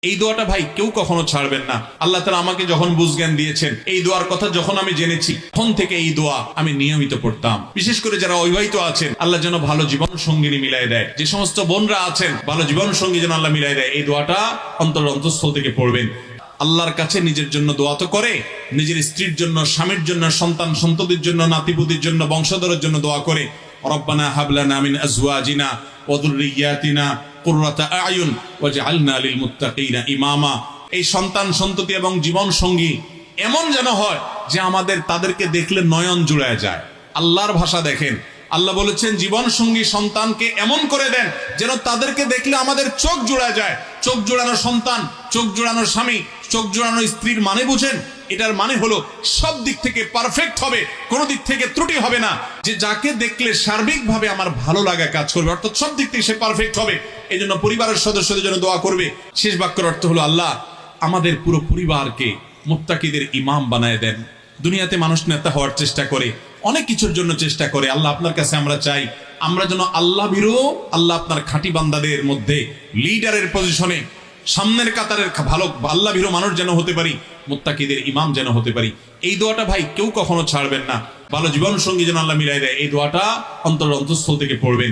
এই দোয়াটা ভাই কেউ কখনো ছাড়বেন না। আল্লাহ তাআলা আমাকে যখন বুঝজ্ঞান দিয়েছেন, এই দোয়ার কথা যখন আমি জেনেছি, তখন থেকে এই দোয়া আমি নিয়মিত পড়তাম। বিশেষ করে যারা অবিবাহিত আছেন, আল্লাহ যেন ভালো জীবন সঙ্গিনী মিলাই দেয়। যে সমস্ত বোনরা আছেন, ভালো জীবন সঙ্গী যেন আল্লাহ মিলাই দেয়। এই দোয়াটা অন্তঃস্থল থেকে পড়বেন। আল্লাহর কাছে নিজের জন্য দোয়া তো করে, নিজের স্ত্রীর জন্য, স্বামীর জন্য, সন্তান সন্ততির জন্য, নাতিপুতির জন্য, বংশধরের জন্য দোয়া করে। রব্বানা হাবলানা মিন আজওয়াজিনা ওয়া যুররিয়াতিনা কুররাতা আয়ুন ওয়াজআলনা লিল মুত্তাকিনা ইমামা। এই সন্তান সন্ততি এবং জীবন সঙ্গী এমন যেন হয় যে আমাদের তাদেরকে দেখলে নয়ন জুড়ায় যায়। আল্লাহর ভাষা দেখেন, আল্লাহ বলেছেন জীবন সঙ্গী সন্তানকে এমন করে দেন যেন তাদেরকে দেখলে আমাদের চোখ জোড়া যায়। চোখ জোড়ানো সন্তান, চোখ জোড়ানো স্বামী, চোখ জোড়ানো স্ত্রীর মানে বুঝেন? এটার মানে হলো সব দিক থেকে পারফেক্ট হবে, কোনো দিক থেকে ত্রুটি হবে না। যে যাকে দেখলে সার্বিকভাবে আমার ভালো লাগা কাজ করবে, অর্থাৎ সব দিক থেকে সে পারফেক্ট হবে। এই জন্য পরিবারের সদস্যদের জন্য দোয়া করবে। শেষ বাক্যের অর্থ হলো, আল্লাহ আমাদের পুরো পরিবারকে মুত্তাকিদের ইমাম বানায় দেন। দুনিয়াতে মানুষ নেতা হওয়ার চেষ্টা করে, অনেক কিছুর জন্য চেষ্টা করে। আল্লাহ আপনার কাছে আমরা চাই, আমরা যেন আল্লাহ ভীরু, আল্লাহ আপনার খাঁটি বান্দাদের মধ্যে লিডারের পজিশনে, সামনের কাতারের ভালো আল্লাহ ভীরু মানুষ যেন হতে পারি, মুত্তাকিদের ইমাম যেন হতে পারি। এই দোয়াটা ভাই কেউ কখনো ছাড়বেন না। ভালো জীবন সঙ্গী যেন আল্লাহ মিলাই দেয়, এই দোয়াটা অন্তঃস্থল থেকে পড়বেন।